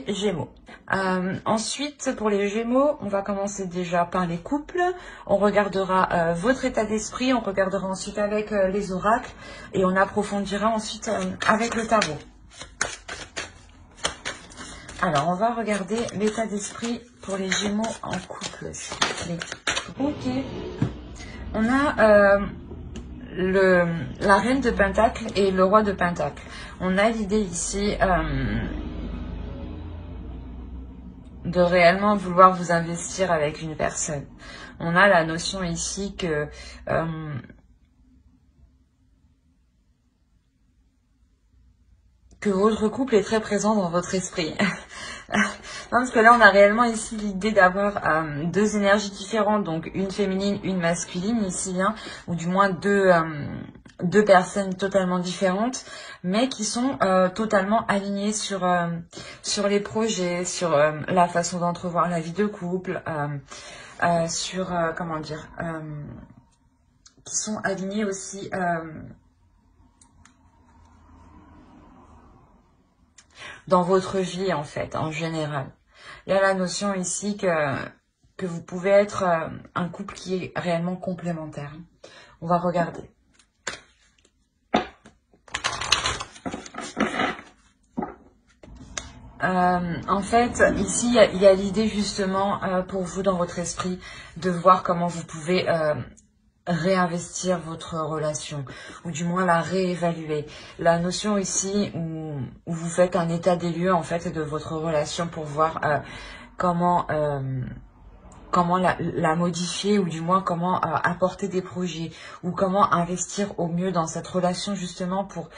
Gémeaux. Ensuite, pour les Gémeaux, on va commencer déjà par les couples. On regardera votre état d'esprit, on regardera ensuite avec les oracles et on approfondira ensuite avec le tarot. Alors, on va regarder l'état d'esprit pour les Gémeaux en couple. Ok. On a la reine de Pentacle et le roi de Pentacle. On a l'idée ici de réellement vouloir vous investir avec une personne. On a la notion ici que votre couple est très présent dans votre esprit. Non, parce que là, on a réellement ici l'idée d'avoir deux énergies différentes, donc une féminine, une masculine ici, hein, ou du moins deux personnes totalement différentes, mais qui sont totalement alignées sur les projets, sur la façon d'entrevoir la vie de couple, sur, comment dire, qui sont alignés aussi dans votre vie, en fait, en général. Il y a la notion ici que vous pouvez être un couple qui est réellement complémentaire. On va regarder. En fait, ici, il y a l'idée justement pour vous dans votre esprit de voir comment vous pouvez réinvestir votre relation, ou du moins la réévaluer. La notion ici où vous faites un état des lieux en fait de votre relation pour voir comment la modifier, ou du moins comment apporter des projets, ou comment investir au mieux dans cette relation justement pour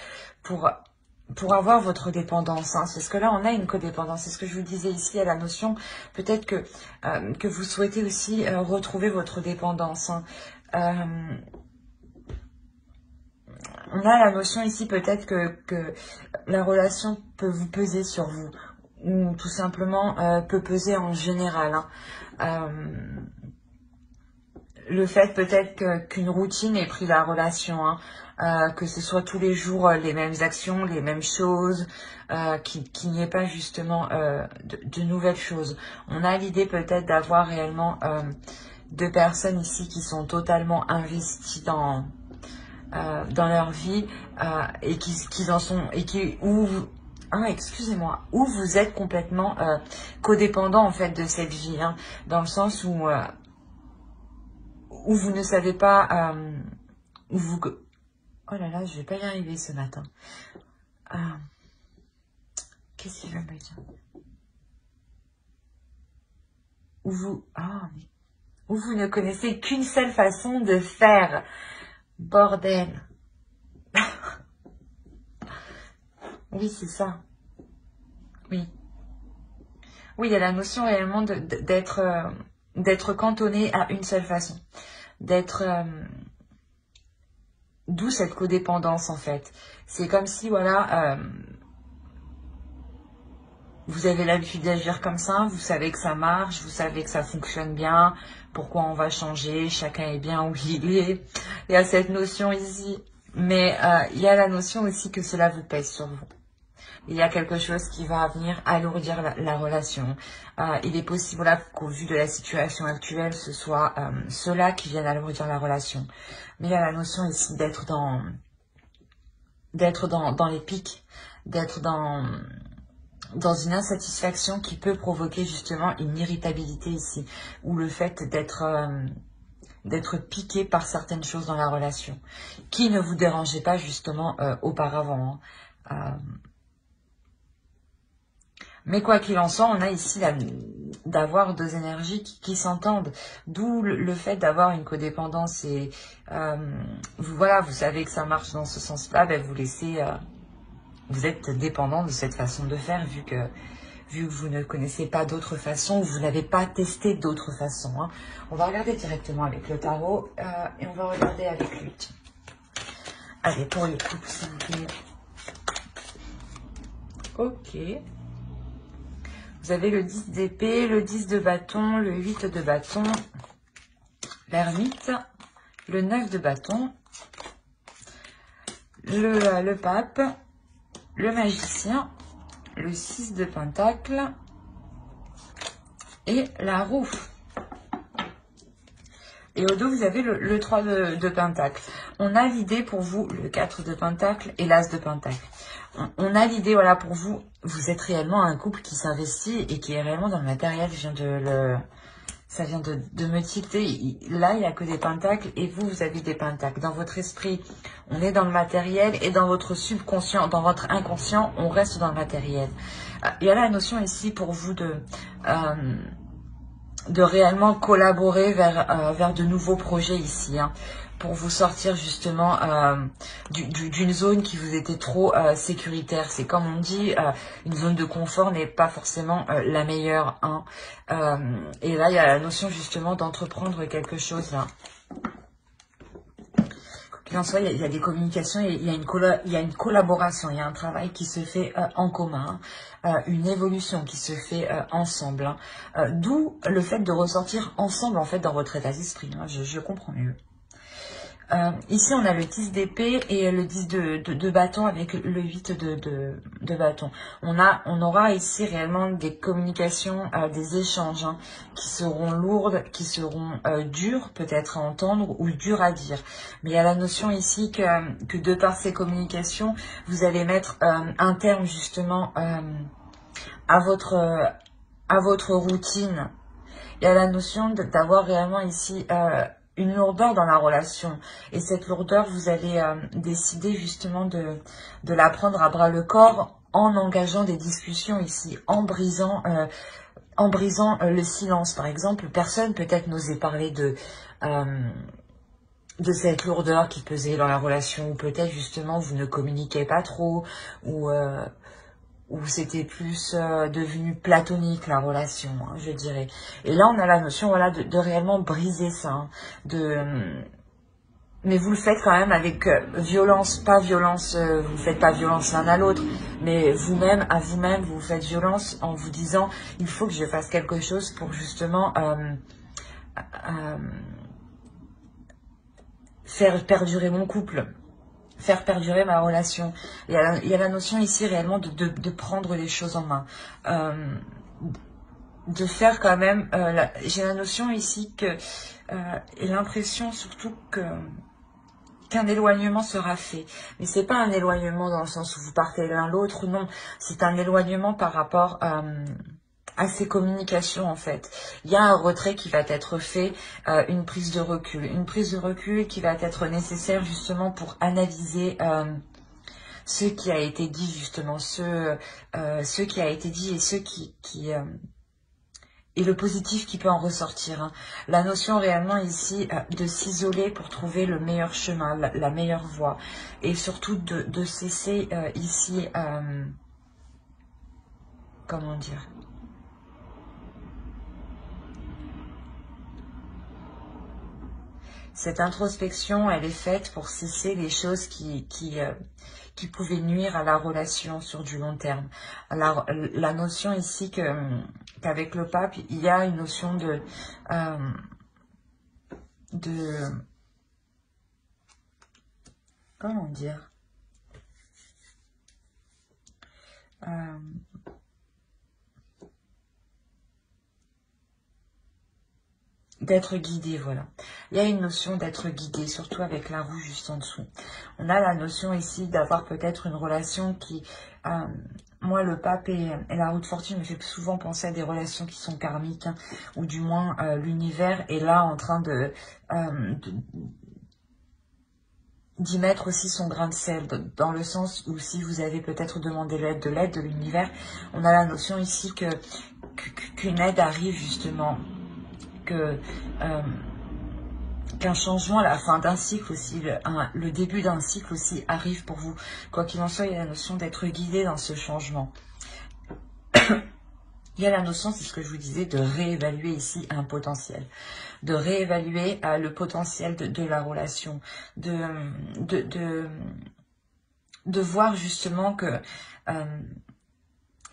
avoir votre dépendance, hein. Parce que là, on a une codépendance. C'est ce que je vous disais ici à la notion. Peut-être que vous souhaitez aussi retrouver votre dépendance, hein. On a la notion ici peut-être que la relation peut vous peser sur vous, ou tout simplement peut peser en général, hein. Le fait peut-être qu'une routine ait pris la relation, hein, que ce soit tous les jours les mêmes actions, les mêmes choses, qu'il n'y ait pas justement de nouvelles choses. On a l'idée peut-être d'avoir réellement deux personnes ici qui sont totalement investies dans leur vie et qui en sont et qui excusez-moi, où vous êtes complètement codépendant en fait de cette vie, hein, dans le sens où vous ne savez pas où vous... Oh là là, je vais pas y arriver ce matin. Qu'est-ce qu'il va me dire? Où vous ne connaissez qu'une seule façon de faire. Bordel. Oui, c'est ça. Oui. Oui, il y a la notion réellement d'être cantonné à une seule façon. D'où cette codépendance, en fait. C'est comme si, voilà, vous avez l'habitude d'agir comme ça, vous savez que ça marche, vous savez que ça fonctionne bien, pourquoi on va changer, chacun est bien où il est. Il y a cette notion ici. Mais il y a la notion aussi que cela vous pèse sur vous. Il y a quelque chose qui va venir alourdir la relation. Il est possible, voilà, qu'au vu de la situation actuelle, ce soit cela qui vienne alourdir la relation. Mais il y a la notion ici d'être dans les pics, d'être dans une insatisfaction qui peut provoquer justement une irritabilité ici, ou le fait d'être piqué par certaines choses dans la relation, qui ne vous dérangeait pas justement auparavant, hein. Mais quoi qu'il en soit, on a ici d'avoir deux énergies qui s'entendent, d'où le fait d'avoir une codépendance. Et voilà, vous savez que ça marche dans ce sens-là, ben vous êtes dépendant de cette façon de faire, vu que vous ne connaissez pas d'autres façons, vous n'avez pas testé d'autres façons, hein. On va regarder directement avec le tarot et on va regarder avec lui. Allez, pour les couples, s'il vous plaît. Ok. Vous avez le 10 d'épée, le 10 de bâton, le 8 de bâton, l'ermite, le 9 de bâton, le pape, le magicien, le 6 de Pentacle et la roue. Et au dos, vous avez le 3 de Pentacle. On a l'idée pour vous, le 4 de Pentacle et l'As de Pentacle. On a l'idée, voilà, pour vous, vous êtes réellement un couple qui s'investit et qui est réellement dans le matériel. Ça vient de me tilter. Là, il n'y a que des pentacles et vous avez des pentacles. Dans votre esprit, on est dans le matériel et dans votre subconscient, dans votre inconscient, on reste dans le matériel. Il y a la notion ici pour vous de réellement collaborer vers de nouveaux projets ici, hein, pour vous sortir justement d'une zone qui vous était trop sécuritaire. C'est comme on dit, une zone de confort n'est pas forcément la meilleure, hein. Et là, il y a la notion justement d'entreprendre quelque chose là. En soi, il y a des communications, il y a une collaboration, il y a un travail qui se fait en commun, une évolution qui se fait ensemble, hein. D'où le fait de ressortir ensemble en fait dans votre état d'esprit, hein. Je comprends mieux. Ici, on a le 10 d'épée et le 10 de bâton avec le 8 de bâton. On aura ici réellement des communications, des échanges, hein, qui seront lourdes, qui seront dures peut-être à entendre ou dures à dire. Mais il y a la notion ici que de par ces communications, vous allez mettre un terme justement à votre routine. Il y a la notion d'avoir réellement ici une lourdeur dans la relation. Et cette lourdeur, vous allez décider justement de la prendre à bras le corps en engageant des discussions ici, en brisant le silence. Par exemple, personne peut-être n'osait parler de cette lourdeur qui pesait dans la relation, ou peut-être justement vous ne communiquez pas trop, ou c'était plus devenu platonique la relation, hein, je dirais. Et là, on a la notion, voilà, de réellement briser ça, hein, mais vous le faites quand même avec violence, pas violence, vous ne faites pas violence l'un à l'autre, mais vous-même, à vous-même, vous faites violence en vous disant, il faut que je fasse quelque chose pour justement faire perdurer mon couple, faire perdurer ma relation. Il y a la notion ici réellement de prendre les choses en main. De faire quand même... j'ai la notion ici que... et l'impression surtout qu'un éloignement sera fait. Mais c'est pas un éloignement dans le sens où vous partez l'un l'autre, non. C'est un éloignement par rapport à ces communications en fait. Il y a un retrait qui va être fait, une prise de recul. Une prise de recul qui va être nécessaire justement pour analyser ce qui a été dit justement, ce qui a été dit et ce qui et le positif qui peut en ressortir, hein. La notion réellement ici de s'isoler pour trouver le meilleur chemin, la meilleure voie. Et surtout de cesser ici, comment dire, cette introspection, elle est faite pour cesser les choses qui pouvaient nuire à la relation sur du long terme. Alors, la notion ici qu'avec le pape, il y a une notion de comment dire, d'être guidé, voilà. Il y a une notion d'être guidé, surtout avec la roue juste en dessous. On a la notion ici d'avoir peut-être une relation qui... moi, le pape et la roue de fortune me fait souvent penser à des relations qui sont karmiques, hein, ou du moins l'univers est là en train d'y mettre aussi son grain de sel, dans le sens où si vous avez peut-être demandé de l'aide de l'univers, on a la notion ici qu'une aide arrive justement, qu'un changement à la fin d'un cycle aussi, le début d'un cycle aussi arrive pour vous. Quoi qu'il en soit, il y a la notion d'être guidé dans ce changement. Il y a la notion, c'est ce que je vous disais, de réévaluer ici un potentiel. De réévaluer le potentiel de la relation. De voir justement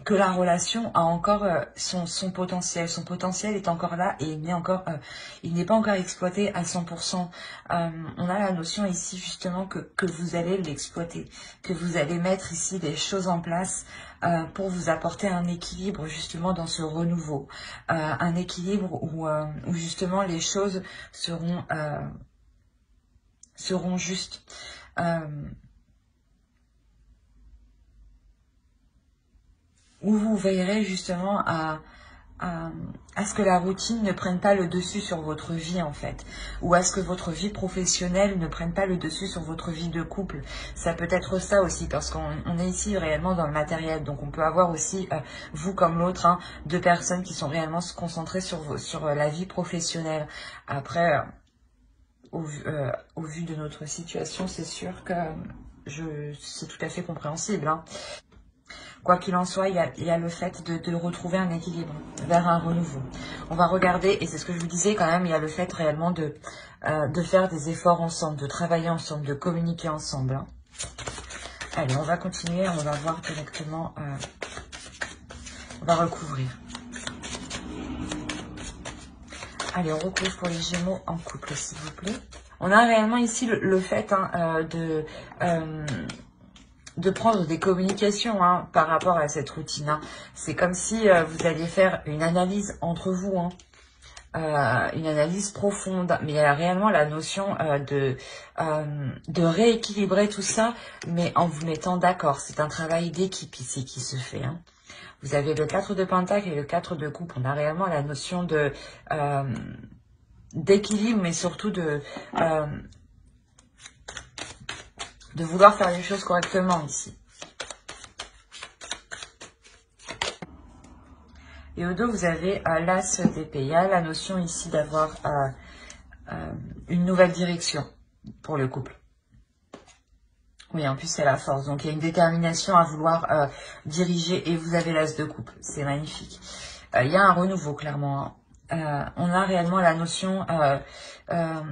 que la relation a encore son potentiel. Son potentiel est encore là et il n'est pas encore exploité à 100%. On a la notion ici justement que vous allez l'exploiter, que vous allez mettre ici des choses en place pour vous apporter un équilibre justement dans ce renouveau. Un équilibre où justement les choses seront justes. Où vous veillerez justement à ce que la routine ne prenne pas le dessus sur votre vie en fait, ou à ce que votre vie professionnelle ne prenne pas le dessus sur votre vie de couple. Ça peut être ça aussi, parce qu'on est ici réellement dans le matériel, donc on peut avoir aussi, vous comme l'autre, hein, deux personnes qui sont réellement concentrées sur la vie professionnelle. Après, au vu de notre situation, c'est sûr que c'est tout à fait compréhensible, hein. Quoi qu'il en soit, il y a le fait de retrouver un équilibre vers un renouveau. On va regarder, et c'est ce que je vous disais quand même, il y a le fait réellement de faire des efforts ensemble, de travailler ensemble, de communiquer ensemble, hein. Allez, on va continuer, on va voir directement, on va recouvrir. Allez, on recouvre pour les Gémeaux en couple, s'il vous plaît. On a réellement ici le fait hein, de prendre des communications hein, par rapport à cette routine. Hein. C'est comme si vous alliez faire une analyse entre vous, hein, une analyse profonde, mais il y a réellement la notion de rééquilibrer tout ça, mais en vous mettant d'accord. C'est un travail d'équipe ici qui se fait. Hein. Vous avez le 4 de Pentacle et le 4 de Coupe. On a réellement la notion de d'équilibre, mais surtout de vouloir faire les choses correctement ici. Et au dos, vous avez l'As d'épée. Il y a la notion ici d'avoir une nouvelle direction pour le couple. Oui, en plus, c'est la force. Donc, il y a une détermination à vouloir diriger. Et vous avez l'As de coupe. C'est magnifique. Il y a un renouveau, clairement. On a réellement la notion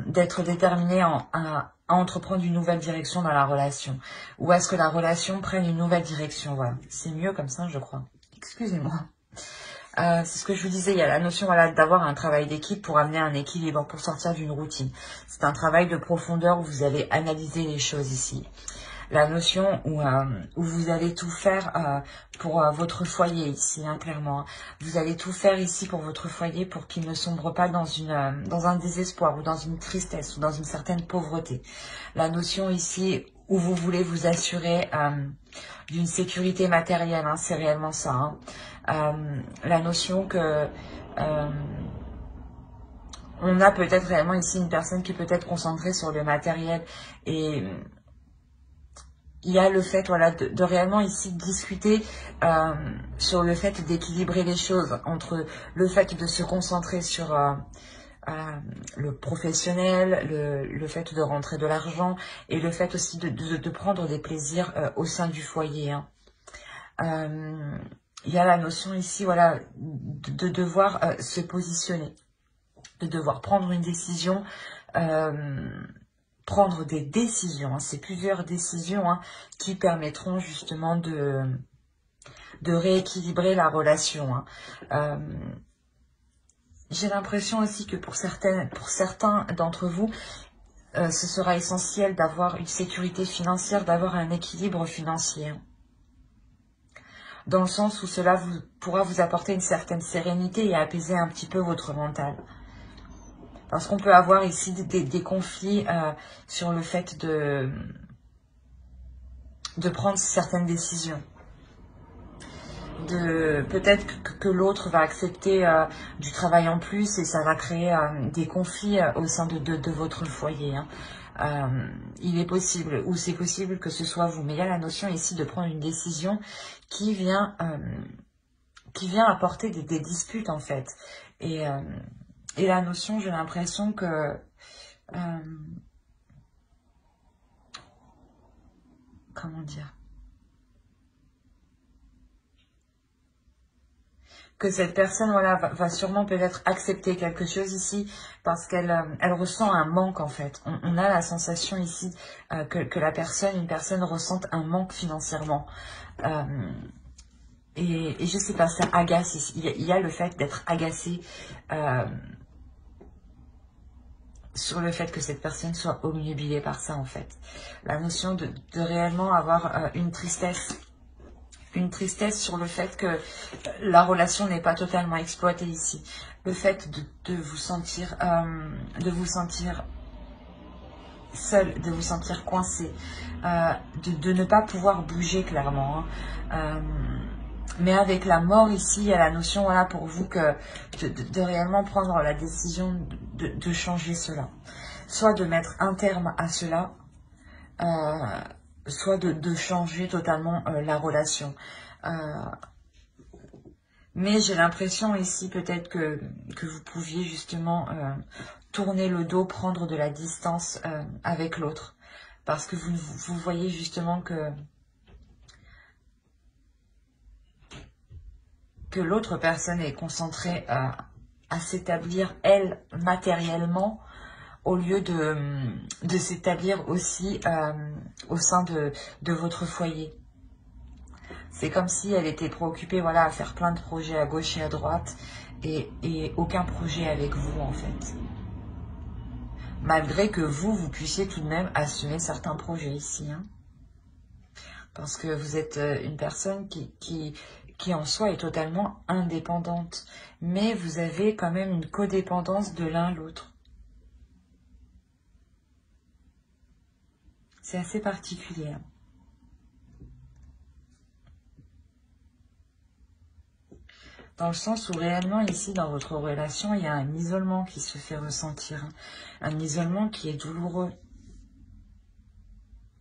d'être déterminé à entreprendre une nouvelle direction dans la relation. Ou à ce que la relation prenne une nouvelle direction. Voilà. C'est mieux comme ça, je crois. Excusez-moi. C'est ce que je vous disais, il y a la notion voilà, d'avoir un travail d'équipe pour amener un équilibre, pour sortir d'une routine. C'est un travail de profondeur où vous allez analyser les choses ici. La notion où vous allez tout faire pour votre foyer ici, hein, clairement. Vous allez tout faire ici pour votre foyer pour qu'il ne sombre pas dans un désespoir ou dans une tristesse ou dans une certaine pauvreté. La notion ici où vous voulez vous assurer d'une sécurité matérielle, hein, c'est réellement ça. Hein. La notion que on a peut-être réellement ici une personne qui peut être concentrée sur le matériel et il y a le fait voilà, de réellement ici discuter sur le fait d'équilibrer les choses entre le fait de se concentrer sur le professionnel, le fait de rentrer de l'argent et le fait aussi de prendre des plaisirs au sein du foyer. Hein. Il y a la notion ici voilà, de devoir se positionner, de devoir prendre une décision, prendre des décisions. Hein. C'est plusieurs décisions hein, qui permettront justement de rééquilibrer la relation. Hein. J'ai l'impression aussi que pour certains d'entre vous, ce sera essentiel d'avoir une sécurité financière, d'avoir un équilibre financier. Hein. Dans le sens où cela pourra vous apporter une certaine sérénité et apaiser un petit peu votre mental. Parce qu'on peut avoir ici des conflits sur le fait de prendre certaines décisions. Peut-être que l'autre va accepter du travail en plus et ça va créer des conflits au sein de votre foyer. Hein. Il est possible, ou c'est possible que ce soit vous, mais il y a la notion ici de prendre une décision qui vient apporter des disputes en fait. Et la notion, j'ai l'impression que comment dire, que cette personne voilà, va sûrement peut-être accepter quelque chose ici parce qu'elle elle ressent un manque en fait. On a la sensation ici que une personne ressente un manque financièrement. Et je sais pas, ça agace ici. Il y a le fait d'être agacé sur le fait que cette personne soit obnubilée par ça, en fait. La notion de réellement avoir une tristesse sur le fait que la relation n'est pas totalement exploitée ici. Le fait de vous sentir seul, de vous sentir coincé, de ne pas pouvoir bouger clairement. Mais avec la mort ici, il y a la notion, voilà, pour vous que de réellement prendre la décision de changer cela. Soit de mettre un terme à cela, soit de changer totalement la relation. Mais j'ai l'impression ici peut-être que vous pouviez justement tourner le dos, prendre de la distance avec l'autre. Parce que vous voyez justement que l'autre personne est concentrée à s'établir, elle, matériellement, au lieu de s'établir aussi au sein de votre foyer. C'est comme si elle était préoccupée, voilà, à faire plein de projets à gauche et à droite et aucun projet avec vous, en fait. Malgré que vous puissiez tout de même assumer certains projets ici. Hein. Parce que vous êtes une personne qui en soi est totalement indépendante. Mais vous avez quand même une codépendance de l'un à l'autre. C'est assez particulier. Hein. Dans le sens où réellement ici dans votre relation, il y a un isolement qui se fait ressentir. Hein. Un isolement qui est douloureux.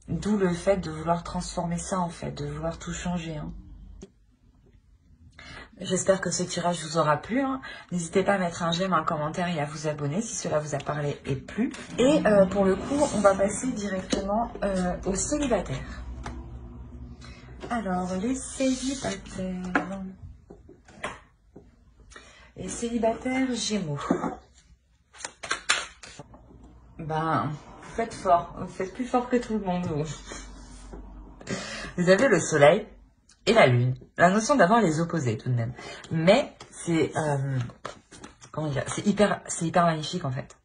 D'où le fait de vouloir transformer ça en fait, de vouloir tout changer. Hein. J'espère que ce tirage vous aura plu. Hein. N'hésitez pas à mettre un j'aime, un commentaire et à vous abonner si cela vous a parlé et plu. Et pour le coup, on va passer directement aux célibataires. Alors, les célibataires. Les célibataires Gémeaux. Ben, vous faites fort. Vous faites plus fort que tout le monde. Vous avez le soleil et la lune. La notion d'avoir les opposés tout de même. Mais c'est comment dire, c'est hyper magnifique en fait.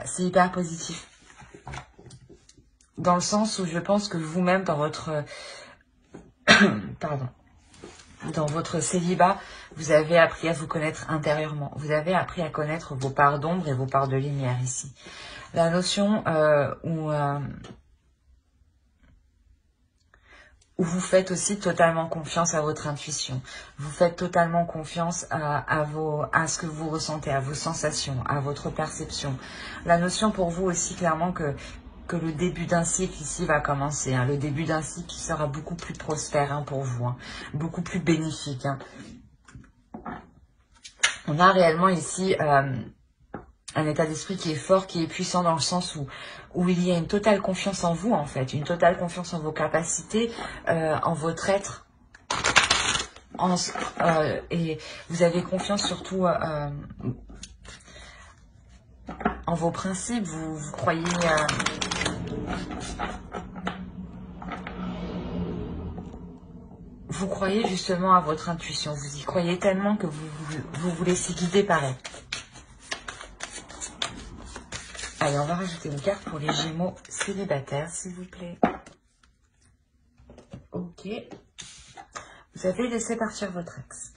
C'est hyper positif. Dans le sens où je pense que vous-même dans votre pardon. Dans votre célibat, vous avez appris à vous connaître intérieurement. Vous avez appris à connaître vos parts d'ombre et vos parts de lumière ici. La notion où vous faites aussi totalement confiance à votre intuition. Vous faites totalement confiance à ce que vous ressentez, à vos sensations, à votre perception. La notion pour vous aussi clairement que le début d'un cycle ici va commencer. Hein. Le début d'un cycle qui sera beaucoup plus prospère hein, pour vous. Hein. Beaucoup plus bénéfique. Hein. On a réellement ici un état d'esprit qui est fort, qui est puissant dans le sens où il y a une totale confiance en vous en fait. Une totale confiance en vos capacités, en votre être. Et vous avez confiance surtout en vos principes. Vous croyez... vous croyez justement à votre intuition. Vous y croyez tellement que vous vous laissez guider par elle. Allez, on va rajouter une carte pour les Gémeaux célibataires, s'il vous plaît. Ok. Vous avez laissé partir votre ex.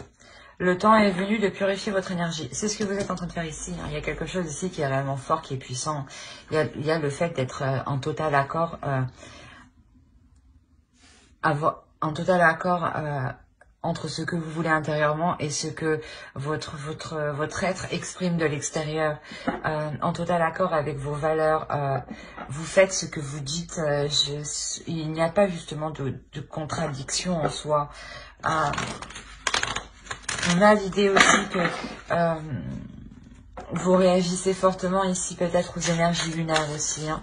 Le temps est venu de purifier votre énergie. C'est ce que vous êtes en train de faire ici. Hein. Il y a quelque chose ici qui est réellement fort, qui est puissant. Il y a le fait d'être en total accord, entre ce que vous voulez intérieurement et ce que votre être exprime de l'extérieur. En total accord avec vos valeurs. Vous faites ce que vous dites. Il n'y a pas justement de contradiction en soi. On a l'idée aussi que vous réagissez fortement ici peut-être aux énergies lunaires aussi. Hein.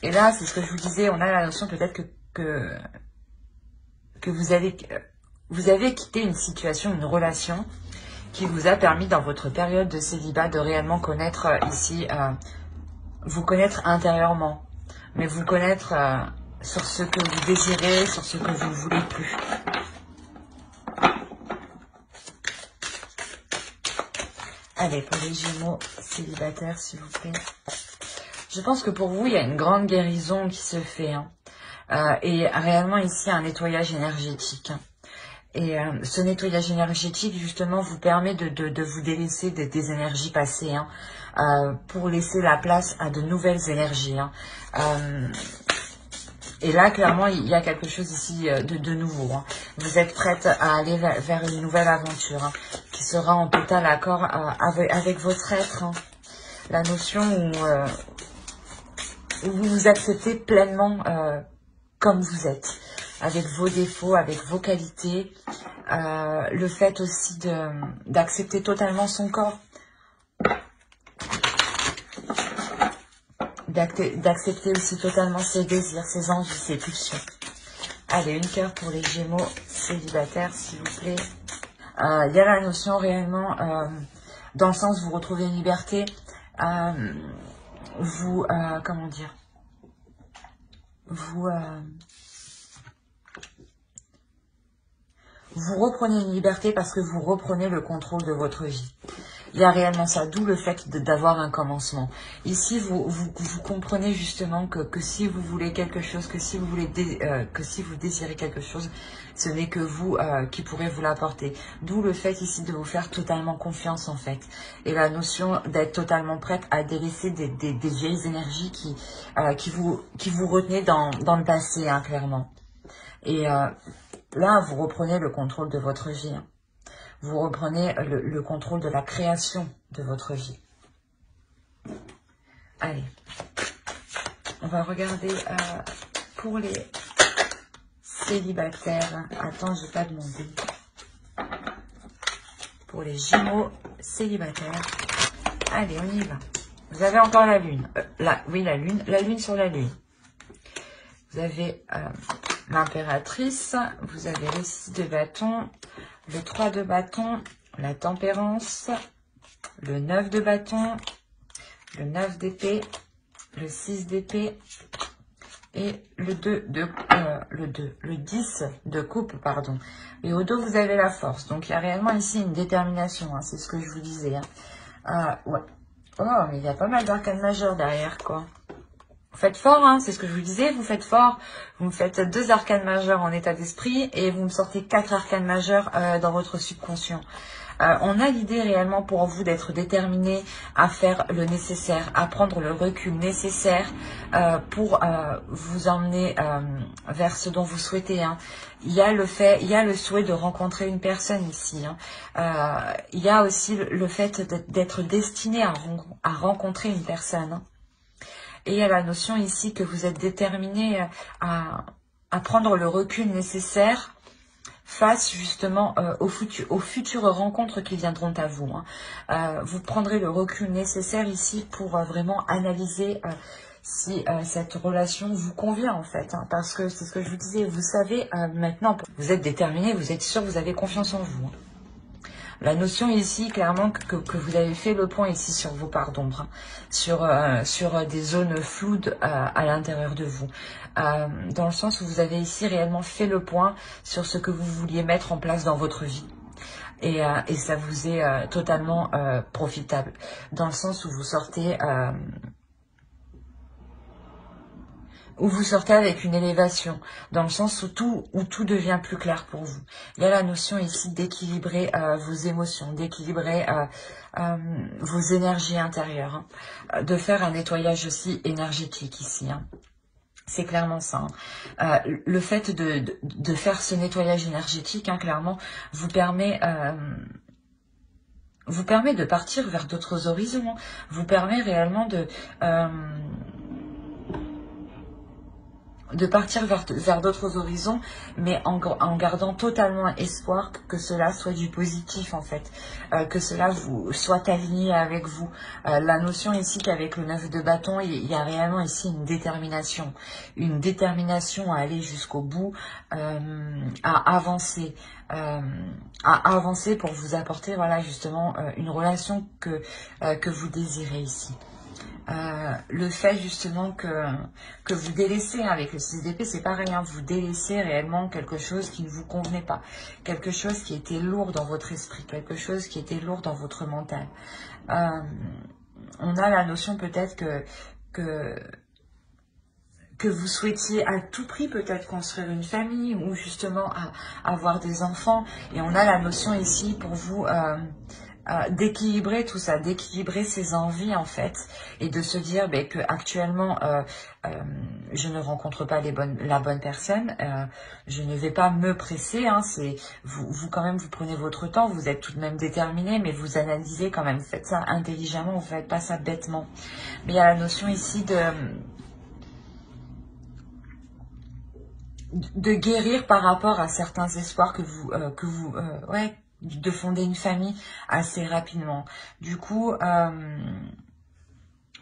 Et là, c'est ce que je vous disais, on a la notion peut-être que vous avez quitté une situation, une relation qui vous a permis dans votre période de célibat de réellement connaître ici, vous connaître intérieurement, mais vous connaître sur ce que vous désirez, sur ce que vous ne voulez plus. Allez, pour les Gémeaux célibataires, s'il vous plaît. Je pense que pour vous, il y a une grande guérison qui se fait. Hein. Et réellement, ici, un nettoyage énergétique. Hein. Et ce nettoyage énergétique, justement, vous permet de vous délaisser des énergies passées, hein, pour laisser la place à de nouvelles énergies. Hein. Et là, clairement, il y a quelque chose ici de nouveau. Hein. Vous êtes prête à aller vers une nouvelle aventure, hein, qui sera en total accord avec votre être. Hein. La notion où vous vous acceptez pleinement comme vous êtes, avec vos défauts, avec vos qualités. Le fait aussi d'accepter totalement son corps. D'accepter aussi totalement ses désirs, ses envies, ses pulsions. Allez, une cœur pour les Gémeaux célibataires, s'il vous plaît. Il y a la notion réellement, dans le sens vous retrouvez une liberté, comment dire, vous reprenez une liberté parce que vous reprenez le contrôle de votre vie. Il y a réellement ça, d'où le fait d'avoir un commencement. Ici, vous comprenez justement que si vous voulez quelque chose, que si vous désirez quelque chose, ce n'est que vous qui pourrez vous l'apporter. D'où le fait ici de vous faire totalement confiance en fait. Et la notion d'être totalement prête à délaisser des vieilles énergies qui vous retenaient dans le passé, hein, clairement. Et là, vous reprenez le contrôle de votre vie. Hein. Vous reprenez le contrôle de la création de votre vie. Allez, on va regarder pour les célibataires. Attends, j'ai pas demandé. Pour les Gémeaux célibataires. Allez, on y va. Vous avez encore la lune. Oui, la lune sur la lune. Vous avez l'impératrice. Vous avez le 6 de bâton. Le 3 de bâton, la tempérance, le 9 de bâton, le 9 d'épée, le 6 d'épée et le 10 de coupe, pardon. Et au dos, vous avez la force. Donc, il y a réellement ici une détermination, hein, c'est ce que je vous disais. Hein. Ouais. Oh, mais il y a pas mal d'arcanes majeures derrière, quoi. Vous faites fort, hein, c'est ce que je vous disais, vous faites fort. Vous me faites 2 arcanes majeures en état d'esprit et vous me sortez 4 arcanes majeures dans votre subconscient. On a l'idée réellement pour vous d'être déterminé à faire le nécessaire, à prendre le recul nécessaire pour vous emmener vers ce dont vous souhaitez. Hein. Il y a le souhait de rencontrer une personne ici. Hein. Il y a aussi le fait d'être destiné à rencontrer une personne. Hein. Et il y a la notion ici que vous êtes déterminé à prendre le recul nécessaire face justement aux futures rencontres qui viendront à vous. Hein. Vous prendrez le recul nécessaire ici pour vraiment analyser si cette relation vous convient en fait. Hein, parce que c'est ce que je vous disais, vous savez maintenant, vous êtes déterminé, vous êtes sûr, vous avez confiance en vous. Hein. La notion ici, clairement, que vous avez fait le point ici sur vos parts d'ombre, hein, sur des zones floues à l'intérieur de vous. Dans le sens où vous avez ici réellement fait le point sur ce que vous vouliez mettre en place dans votre vie. Et ça vous est totalement profitable. Dans le sens où vous sortez... avec une élévation, dans le sens où tout devient plus clair pour vous. Il y a la notion ici d'équilibrer vos émotions, d'équilibrer vos énergies intérieures, hein, de faire un nettoyage aussi énergétique ici. Hein. C'est clairement ça. Hein. Le fait de faire ce nettoyage énergétique, hein, clairement, vous permet de partir vers d'autres horizons. Hein. Vous permet réellement de partir vers d'autres horizons, mais en gardant totalement espoir que cela soit du positif en fait, que cela soit aligné avec vous. La notion ici qu'avec le 9 de bâton, il y a réellement ici une détermination à aller jusqu'au bout, à avancer pour vous apporter voilà justement une relation que vous désirez ici. Le fait justement que vous délaissez, hein, avec le 6 d'épée, c'est pareil, hein, vous délaissez réellement quelque chose qui ne vous convenait pas, quelque chose qui était lourd dans votre esprit, quelque chose qui était lourd dans votre mental. On a la notion peut-être que vous souhaitiez à tout prix peut-être construire une famille ou justement avoir des enfants. Et on a la notion ici pour vous d'équilibrer tout ça, d'équilibrer ses envies en fait, et de se dire que actuellement je ne rencontre pas la bonne personne, je ne vais pas me presser, hein, c'est vous quand même, vous prenez votre temps, vous êtes tout de même déterminé, mais vous analysez quand même, vous faites ça intelligemment, vous ne faites pas ça bêtement. Mais il y a la notion ici de guérir par rapport à certains espoirs ouais, de fonder une famille assez rapidement. Du coup,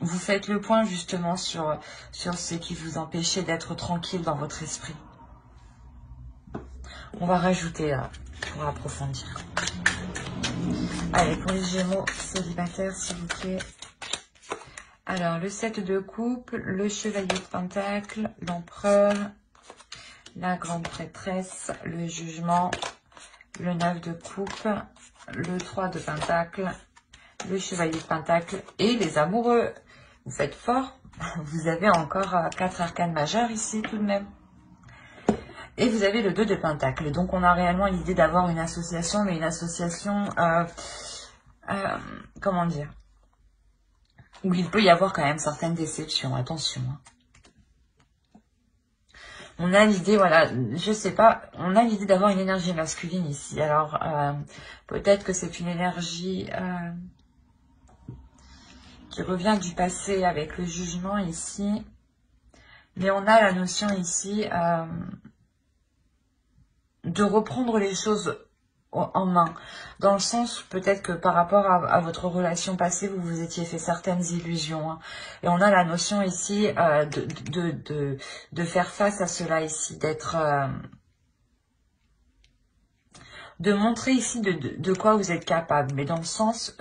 vous faites le point justement sur ce qui vous empêchait d'être tranquille dans votre esprit. On va rajouter là, pour approfondir. Allez, pour les Gémeaux célibataires, s'il vous plaît. Alors, le 7 de coupe, le chevalier de pentacle, l'empereur, la grande prêtresse, le jugement, le 9 de coupe, le 3 de pentacle, le chevalier de pentacle et les amoureux. Vous faites fort. Vous avez encore 4 arcanes majeures ici tout de même. Et vous avez le 2 de pentacle. Donc on a réellement l'idée d'avoir une association, mais une association, comment dire, où il peut y avoir quand même certaines déceptions. Attention, hein. On a l'idée, voilà, je sais pas, on a l'idée d'avoir une énergie masculine ici. Alors, peut-être que c'est une énergie qui revient du passé avec le jugement ici. Mais on a la notion ici de reprendre les choses en main. Dans le sens, peut-être que par rapport à votre relation passée, vous vous étiez fait certaines illusions. Hein. Et on a la notion ici de faire face à cela ici, de montrer ici de quoi vous êtes capable. Mais dans le sens,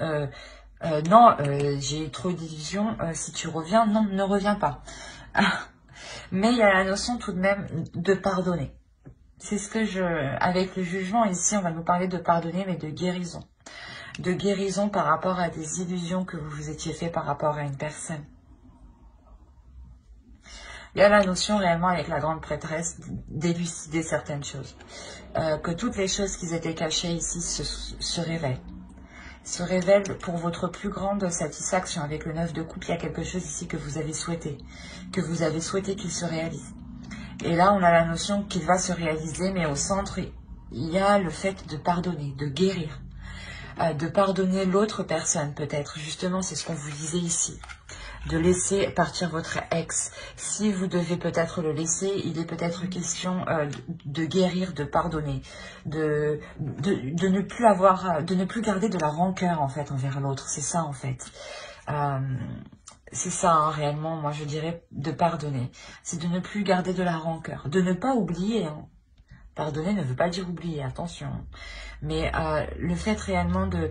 non, j'ai trop d'illusions, si tu reviens, non, ne reviens pas. Mais il y a la notion tout de même de pardonner. C'est ce que avec le jugement ici, on va nous parler de pardonner, mais de guérison. De guérison par rapport à des illusions que vous vous étiez fait par rapport à une personne. Il y a la notion réellement avec la grande prêtresse d'élucider certaines choses. Que toutes les choses qui étaient cachées ici se révèlent. Se révèlent pour votre plus grande satisfaction. Avec le 9 de coupe, il y a quelque chose ici que vous avez souhaité. Que vous avez souhaité qu'il se réalise. Et là, on a la notion qu'il va se réaliser, mais au centre, il y a le fait de pardonner, de guérir. De pardonner l'autre personne, peut-être. Justement, c'est ce qu'on vous disait ici. De laisser partir votre ex. Si vous devez peut-être le laisser, il est peut-être question de guérir, de pardonner. De ne plus avoir, de ne plus garder de la rancœur, en fait, envers l'autre. C'est ça, en fait. C'est ça, hein, réellement, moi je dirais de pardonner. C'est de ne plus garder de la rancœur, de ne pas oublier. Hein. Pardonner ne veut pas dire oublier, attention. Mais le fait réellement de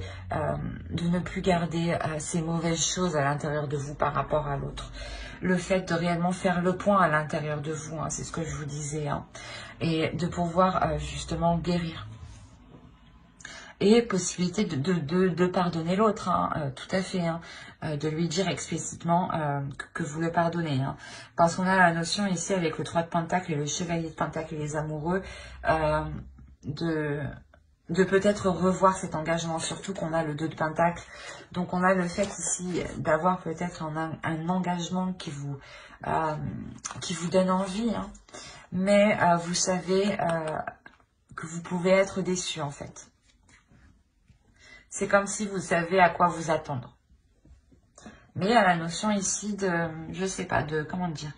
ne plus garder ces mauvaises choses à l'intérieur de vous par rapport à l'autre. Le fait de réellement faire le point à l'intérieur de vous, hein, c'est ce que je vous disais. Hein, et de pouvoir justement guérir. Et possibilité de pardonner l'autre, hein, tout à fait, hein, de lui dire explicitement que vous le pardonnez. Hein, parce qu'on a la notion ici avec le 3 de pentacle et le chevalier de pentacle et les amoureux, de peut-être revoir cet engagement, surtout qu'on a le 2 de pentacle. Donc on a le fait ici d'avoir peut-être un engagement qui vous donne envie, hein, mais vous savez que vous pouvez être déçu en fait. C'est comme si vous savez à quoi vous attendre. Mais il y a la notion ici de, je sais pas, de, comment dire,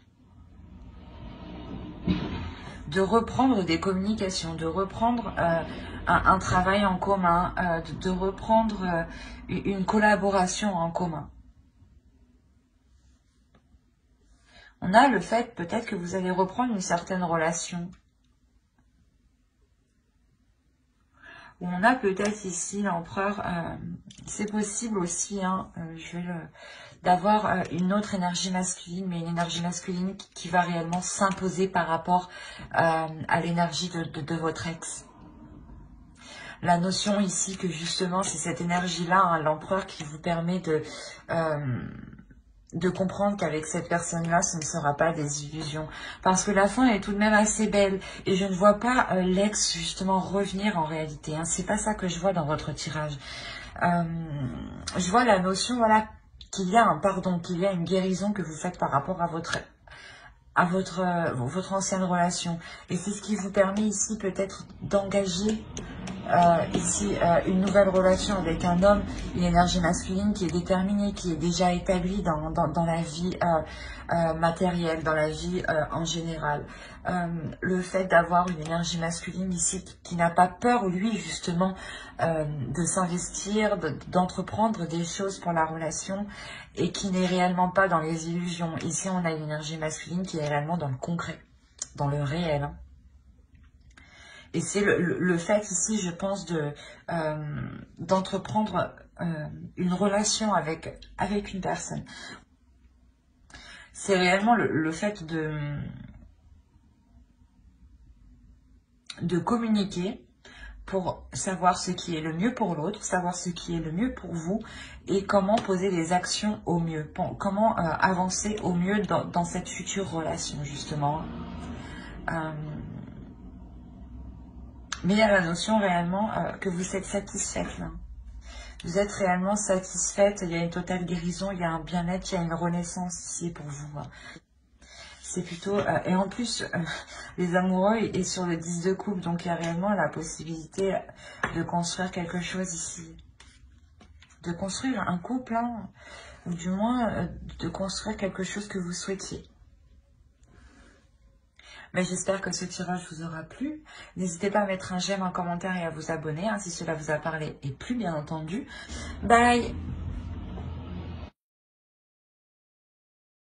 de reprendre des communications, de reprendre un travail en commun, de reprendre une collaboration en commun. On a le fait peut-être que vous allez reprendre une certaine relation. où on a peut-être ici l'empereur. C'est possible aussi, hein, d'avoir une autre énergie masculine, mais une énergie masculine qui va réellement s'imposer par rapport à l'énergie de votre ex. La notion ici que justement c'est cette énergie-là, hein, l'empereur, qui vous permet de comprendre qu'avec cette personne-là, ce ne sera pas des illusions. Parce que la fin est tout de même assez belle. Et je ne vois pas l'ex justement revenir en réalité. Hein. C'est pas ça que je vois dans votre tirage. Je vois la notion, voilà, qu'il y a un pardon, qu'il y a une guérison que vous faites par rapport à votre ancienne relation. Et c'est ce qui vous permet ici peut-être d'engager une nouvelle relation avec un homme, une énergie masculine qui est déterminée, qui est déjà établie dans la vie matérielle, dans la vie en général. Le fait d'avoir une énergie masculine ici qui n'a pas peur, lui, justement, de s'investir, d'entreprendre des choses pour la relation et qui n'est réellement pas dans les illusions. Ici, on a une énergie masculine qui est réellement dans le concret, dans le réel, hein. Et c'est le fait ici, je pense, d'entreprendre une relation avec une personne. C'est réellement le fait de communiquer pour savoir ce qui est le mieux pour l'autre, savoir ce qui est le mieux pour vous et comment poser des actions au mieux, comment avancer au mieux dans cette future relation, justement. Mais il y a la notion réellement que vous êtes satisfaite là. Vous êtes réellement satisfaite, il y a une totale guérison, il y a un bien-être, il y a une renaissance ici pour vous. C'est plutôt... et en plus, les amoureux est sur le 10 de coupe, donc il y a réellement la possibilité de construire quelque chose ici. De construire un couple, hein, ou du moins de construire quelque chose que vous souhaitiez. Mais j'espère que ce tirage vous aura plu. N'hésitez pas à mettre un j'aime, un commentaire et à vous abonner, hein, si cela vous a parlé et plu, bien entendu. Bye!